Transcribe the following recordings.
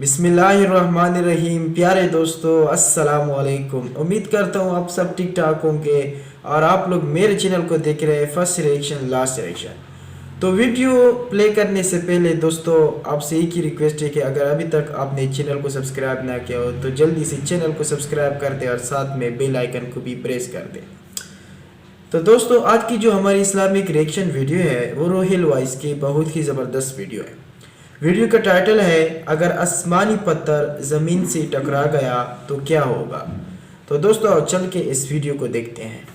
बिस्मिल्लाहिर्रहमानिर्रहीम। प्यारे दोस्तों, अस्सलाम वालेकुम। उम्मीद करता हूँ आप सब ठीक ठाक होंगे और आप लोग मेरे चैनल को देख रहे हैं फर्स्ट रिएक्शन लास्ट रिएक्शन। तो वीडियो प्ले करने से पहले दोस्तों आपसे एक ही रिक्वेस्ट है कि अगर अभी तक आपने चैनल को सब्सक्राइब ना किया हो तो जल्दी से चैनल को सब्सक्राइब कर दें और साथ में बेल आइकन को भी प्रेस कर दें। तो दोस्तों आज की जो हमारी इस्लामिक रिएक्शन वीडियो है वो रोहिल वाइस की बहुत ही ज़बरदस्त वीडियो है। वीडियो का टाइटल है अगर आसमानी पत्थर ज़मीन से टकरा गया तो क्या होगा। तो दोस्तों चल के इस वीडियो को देखते हैं।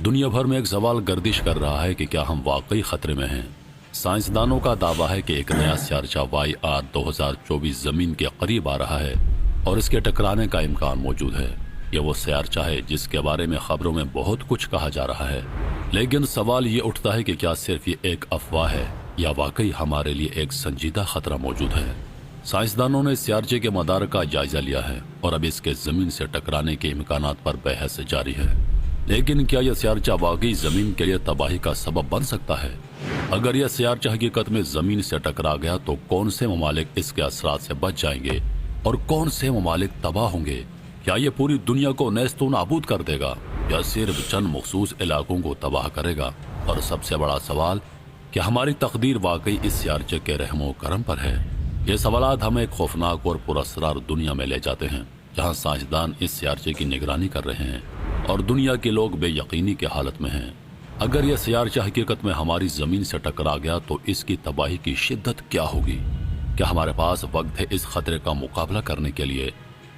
दुनिया भर में एक सवाल गर्दिश कर रहा है कि क्या हम वाकई खतरे में हैं। साइंसदानों का दावा है कि एक नया स्यारचा YR 2024 जमीन के करीब आ रहा है और इसके टकराने का इम्कान मौजूद है। यह वो स्यारचा है जिसके बारे में खबरों में बहुत कुछ कहा जा रहा है, लेकिन सवाल ये उठता है कि क्या सिर्फ ये एक अफवाह है या वाकई हमारे लिए एक संजीदा खतरा मौजूद है। साइंसदानों ने स्यारचे के मदार का जायजा लिया है और अब इसके जमीन से टकराने के इम्कानात पर बहस जारी है। लेकिन क्या यह स्यारचा वाकई जमीन के लिए तबाही का सबब बन सकता है? अगर यह स्यारचा हकीकत में जमीन से टकरा गया तो कौन से ममालिक इसके असरात से बच जाएंगे और कौन से ममालिक तबाह होंगे? क्या यह पूरी दुनिया को नेस्तो नाबूद कर देगा या सिर्फ चंद मखसूस इलाकों को तबाह करेगा? और सबसे बड़ा सवाल, क्या हमारी तकदीर वाकई इस स्यारचे के रहमो करम पर है? ये सवालात हमें एक खौफनाक और पुरअसरार दुनिया में ले जाते हैं जहाँ साइंसदान इस स्यारचे की निगरानी कर रहे हैं और दुनिया के लोग बेयकीनी की हालत में हैं। अगर यह स्यारचा हकीकत में हमारी जमीन से टकरा गया तो इसकी तबाही की शिद्दत क्या होगी? क्या हमारे पास वक्त है इस खतरे का मुकाबला करने के लिए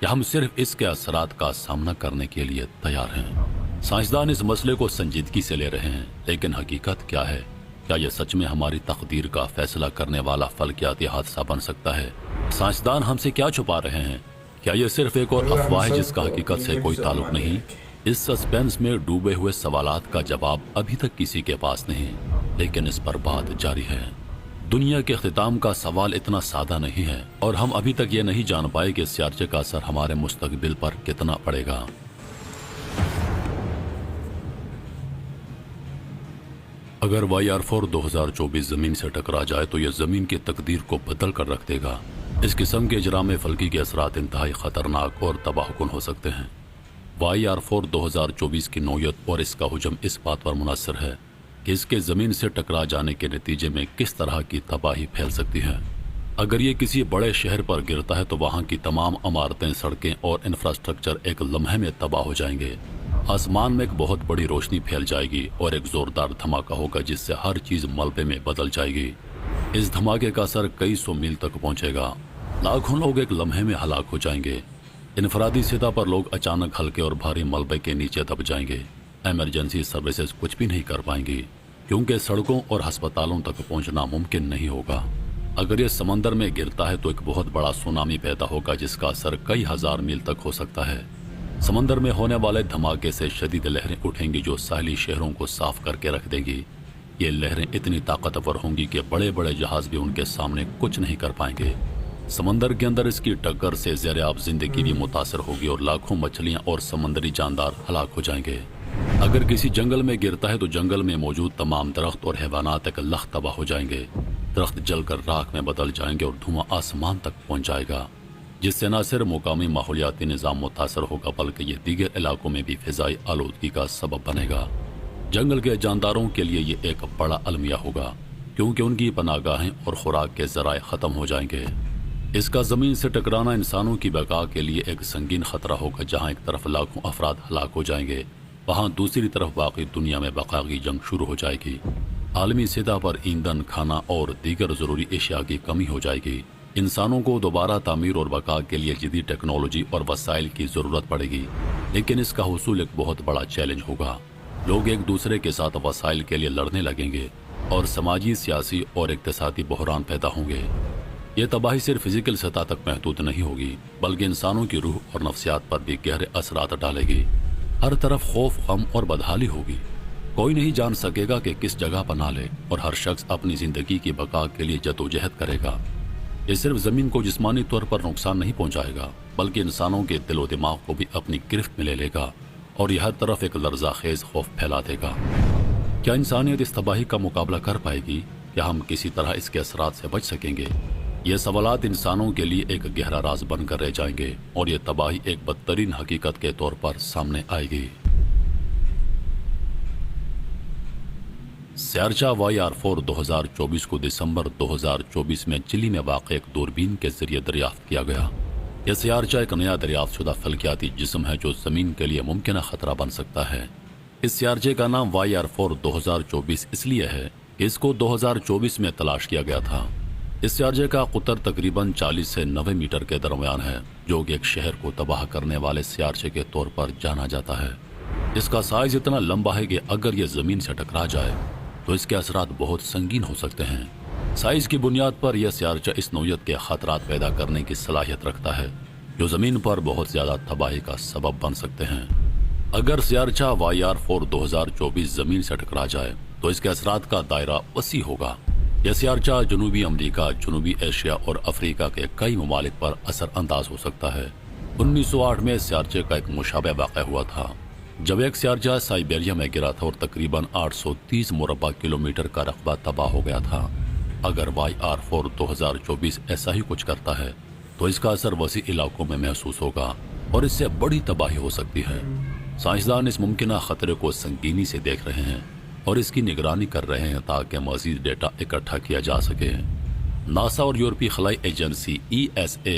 या हम सिर्फ इसके असरात का सामना करने के लिए तैयार हैं? साइंसदान इस मसले को संजीदगी से ले रहे हैं, लेकिन हकीकत क्या है? क्या यह सच में हमारी तकदीर का फैसला करने वाला फल्कियाती हादसा बन सकता है? साइंसदान हमसे क्या छुपा रहे हैं? क्या यह सिर्फ एक और अफवाह है जिसका हकीकत से कोई ताल्लुक नहीं? इस सस्पेंस में डूबे हुए सवालात का जवाब अभी तक किसी के पास नहीं, लेकिन इस पर बात जारी है। दुनिया के इख्तिताम का सवाल इतना सादा नहीं है और हम अभी तक ये नहीं जान पाए कि स्यारचे का असर हमारे मुस्तकबिल पर कितना पड़ेगा। अगर YR4 2024 जमीन से टकरा जाए तो यह जमीन की तकदीर को बदल कर रख देगा। इस किस्म के इजराम फल्की के असरात इंतहाई खतरनाक और तबाहकुन हो सकते हैं। YR4 2024 की नौयत और इसका हुजम इस बात पर मुनहसर है कि इसके जमीन से टकरा जाने के नतीजे में किस तरह की तबाही फैल सकती है। अगर ये किसी बड़े शहर पर गिरता है तो वहाँ की तमाम इमारतें, सड़कें और इंफ्रास्ट्रक्चर एक लम्हे में तबाह हो जाएंगे। आसमान में एक बहुत बड़ी रोशनी फैल जाएगी और एक जोरदार धमाका होगा जिससे हर चीज मलबे में बदल जाएगी। इस धमाके का असर कई सौ मील तक पहुंचेगा। लाखों लोग एक लम्हे में हलाक हो जाएंगे। इनफरादी सतह पर लोग अचानक हल्के और भारी मलबे के नीचे दब जाएंगे। इमरजेंसी सर्विसेज कुछ भी नहीं कर पाएंगी क्योंकि सड़कों और अस्पतालों तक पहुंचना मुमकिन नहीं होगा। अगर यह समंदर में गिरता है तो एक बहुत बड़ा सुनामी पैदा होगा जिसका असर कई हजार मील तक हो सकता है। समंदर में होने वाले धमाके से शदीद लहरें उठेंगी जो साहली शहरों को साफ करके रख देंगी। ये लहरें इतनी ताकतवर होंगी कि बड़े बड़े जहाज भी उनके सामने कुछ नहीं कर पाएंगे। समंदर के अंदर इसकी टक्कर से ज़ेर-ए-आब जिंदगी भी मुतासर होगी और लाखों मछलियां और समंदरी जानदार हलाक हो जाएंगे। अगर किसी जंगल में गिरता है तो जंगल में मौजूद तमाम दरख्त और हैवानात एक लख तबाह हो जाएंगे। दरख्त जलकर राख में बदल जाएंगे और धुआं आसमान तक पहुंच जाएगा, जिससे न सिर्फ मुकामी माहौलियाती निज़ाम मुतासर होगा बल्कि ये दीगर इलाकों में भी फिजाई आलूदगी का सबब बनेगा। जंगल के जानदारों के लिए ये एक बड़ा अलमिया होगा क्योंकि उनकी पनाहगाहें और खुराक के जराए ख़त्म हो जाएंगे। इसका ज़मीन से टकराना इंसानों की बका के लिए एक संगीन खतरा होगा। जहाँ एक तरफ लाखों अफराद हलाक हो जाएंगे, वहाँ दूसरी तरफ बाकी दुनिया में बका की जंग शुरू हो जाएगी। आलमी सतह पर ईंधन, खाना और दीगर ज़रूरी अशिया की कमी हो जाएगी। इंसानों को दोबारा तामीर और बका के लिए जदीद टेक्नोलॉजी और वसाइल की ज़रूरत पड़ेगी, लेकिन इसका हुसूल एक बहुत बड़ा चैलेंज होगा। लोग एक दूसरे के साथ वसाइल के लिए लड़ने लगेंगे और समाजी, सियासी और इक़्तिसादी बहरान पैदा होंगे। ये तबाही सिर्फ फिजिकल सतह तक महदूद नहीं होगी बल्कि इंसानों की रूह और नफ्सियात पर भी गहरे असरात डालेगी। हर तरफ खौफ, गम और बदहाली होगी। कोई नहीं जान सकेगा कि किस जगह पनाह ले और हर शख्स अपनी जिंदगी की बका के लिए जदोजहद करेगा। ये सिर्फ जमीन को जिस्मानी तौर पर नुकसान नहीं पहुंचाएगा बल्कि इंसानों के दिलो दिमाग को भी अपनी गिरफ्त में ले लेगा और यह हर तरफ एक लर्ज़ाखेज खौफ फैला देगा। क्या इंसानियत इस तबाही का मुकाबला कर पाएगी या हम किसी तरह इसके असरात से बच सकेंगे? ये सवालात इंसानों के लिए एक गहरा राज बनकर रह जाएंगे और ये तबाही एक बदतरीन हकीकत के तौर पर सामने आएगी। स्यारचा YR4 2024 को दिसंबर 2024 में चिली में वाक़ एक दूरबीन के जरिए दरियाफ्त किया गया। यह स्यारचा एक नया दरियाफ्त शुदा फल्कियाती जिस्म है जो ज़मीन के लिए मुमकिन खतरा बन सकता है। इस स्यारचे का नाम YR4 2024 इसलिए है कि इसको 2024 में तलाश किया गया था। इस स्यारचे का कुतर तकरीबन 40 से 90 मीटर के दरमियान है, जो कि एक शहर को तबाह करने वाले स्यारचे के तौर पर जाना जाता है। इसका साइज इतना लंबा है कि अगर यह ज़मीन से टकरा जाए तो इसके असरात बहुत संगीन हो सकते हैं। साइज की बुनियाद पर यह स्यारचा इस नौयत के खतरात पैदा करने की सलाहियत रखता है जो ज़मीन पर बहुत ज़्यादा तबाही का सबब बन सकते हैं। अगर स्यारचा YR4 2024 ज़मीन से टकरा जाए तो इसके असरात का दायरा वसी होगा। यह स्यारचा जनूबी अमरीका, जनूबी एशिया और अफ्रीका के कई ममालिक पर असर अंदाज हो सकता है। 1908 में इस स्यारचे का एक मुशाबह वाक़या हुआ था जब एक स्यारचा साइबेरिया में गिरा था और तकरीबन 830 मुरबा किलोमीटर का रकबा तबाह हो गया था। अगर YR4 2024 ऐसा ही कुछ करता है तो इसका असर वसी इलाकों में महसूस होगा और इससे बड़ी तबाही हो सकती है। साइंसदान इस मुमकिन खतरे को संगीनी से देख रहे हैं और इसकी निगरानी कर रहे हैं ताकि मजीद डेटा इकट्ठा किया जा सके। नासा और यूरोपीय खलाई एजेंसी ESA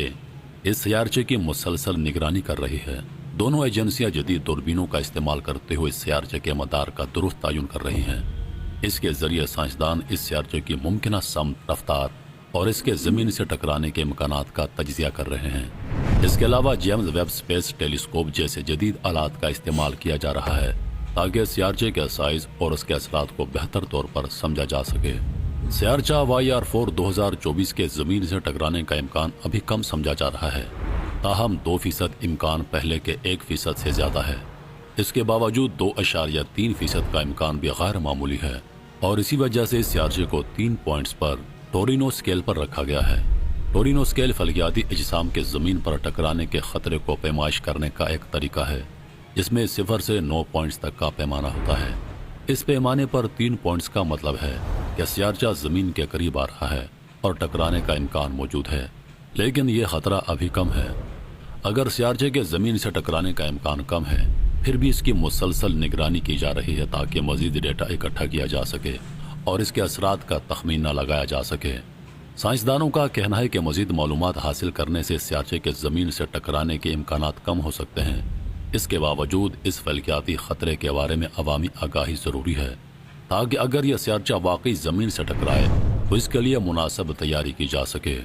इस स्यारचे की मुसलसल निगरानी कर रही है। दोनों एजेंसियां जदीद दूरबीनों का इस्तेमाल करते हुए इस स्यारचे के मदार का दुरुस्त तयन कर रही हैं। इसके जरिए साइंसदान इस स्यारचे की मुमकिन समत, रफ्तार और इसके ज़मीन से टकराने के इम्कानात का तज्जिया कर रहे हैं। इसके अलावा जेम्स वेब स्पेस टेलीस्कोप जैसे जदीद आलात का इस्तेमाल किया जा रहा है ताकि स्यारचे के साइज और उसके असरात को बेहतर तौर पर समझा जा सके। स्यारचा YR4 2024 के ज़मीन से टकराने का इम्कान अभी कम समझा जा रहा है, ताहम 2% इम्कान पहले के 1% से ज़्यादा है। इसके बावजूद 2.3% का इम्कान भी गैर मामूली है और इसी वजह से इस स्यारचे को 3 पॉइंट्स पर टोरिनो स्केल पर रखा गया है। टोरिनो स्केल फल्कियाती अजसाम के ज़मीन पर टकराने के खतरे को पैमाइश करने का एक तरीका है जिसमें 0 से 9 पॉइंट्स तक का पैमाना होता है। इस पैमाने पर 3 पॉइंट्स का मतलब है कि स्यारचा ज़मीन के करीब आ रहा है और टकराने का इम्कान मौजूद है, लेकिन ये खतरा अभी कम है। अगर स्यारचे के ज़मीन से टकराने का इम्कान कम है फिर भी इसकी मुसलसल निगरानी की जा रही है ताकि मज़ीद डेटा इकट्ठा किया जा सके और इसके असरात का तखमीना लगाया जा सके। साइंसदानों का कहना है कि मज़ीद मालूमात हासिल करने से स्यारचे के ज़मीन से टकराने के इम्कानात कम हो सकते हैं। इसके बावजूद इस फल्कियाती ख़तरे के बारे में अवामी आगाही ज़रूरी है ताकि अगर यह स्यारचा वाकई ज़मीन से टकराए तो इसके लिए मुनासिब तैयारी की जा सके।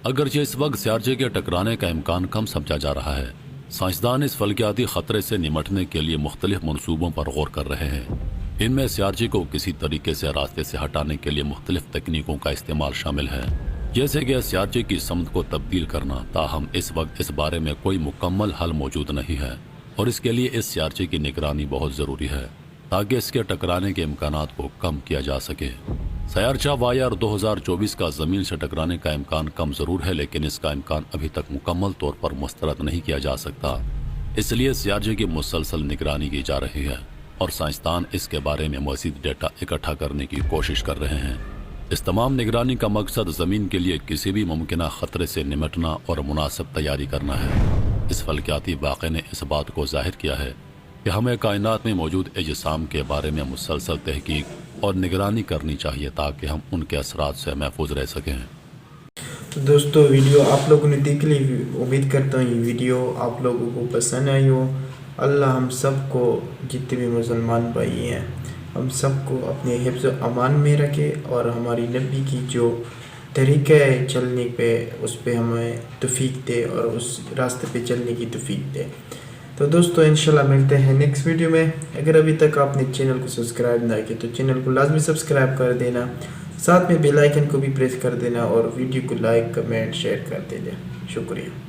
अगरचे इस वक्त स्यारचे के टकराने का इम्कान कम समझा जा रहा है, साइंसदान इस फल्कियाती ख़तरे से निमटने के लिए मुख्तलिफ मनसूबों पर गौर कर रहे हैं। इनमें स्यारचे को किसी तरीके से रास्ते से हटाने के लिए मुख्तलिफ तकनीकों का इस्तेमाल शामिल है, जैसे कि स्यारचे की समत को तब्दील करना। ताहम इस वक्त इस बारे में कोई मुकम्मल हल मौजूद नहीं है और इसके लिए इस स्यारचे की निगरानी बहुत ज़रूरी है ताकि इसके टकराने के इम्कानात को कम किया जा सके। स्यारचा YR 2024 का ज़मीन से टकराने का इम्कान कम ज़रूर है, लेकिन इसका इम्कान अभी तक मुकम्मल तौर पर मुस्तरद नहीं किया जा सकता। इसलिए स्यारचे की मुसलसल निगरानी की जा रही है और साइंसदान इसके बारे में मज़ीद डेटा इकट्ठा करने की कोशिश कर रहे हैं। इस तमाम निगरानी का मकसद ज़मीन के लिए किसी भी मुमकिन ख़तरे से निमटना और मुनासिब तैयारी करना है। इस फल्कियाती वाक़े ने इस बात को जाहिर किया है कि हमें कायनात में मौजूद अजसाम के बारे में मुसलसल तहकीक और निगरानी करनी चाहिए ताकि हम उनके असरात से महफूज रह सकें। तो दोस्तों, वीडियो आप लोगों ने देख ली। उम्मीद करता हूँ ये वीडियो आप लोगों को पसंद आई हो। अल्लाह हम सबको, जितने भी मुसलमान भाई हैं, हम सबको अपने हिफ्ज़ अमान में रखे और हमारी नबी की जो तरीक़ा है चलने पे उस पे हमें तौफ़ीक दे और उस रास्ते पे चलने की तौफ़ीक दे। तो दोस्तों, इंशाल्लाह मिलते हैं नेक्स्ट वीडियो में। अगर अभी तक आपने चैनल को सब्सक्राइब ना किया तो चैनल को लाजमी सब्सक्राइब कर देना, साथ में बेल आइकन को भी प्रेस कर देना और वीडियो को लाइक, कमेंट, शेयर कर देना। शुक्रिया।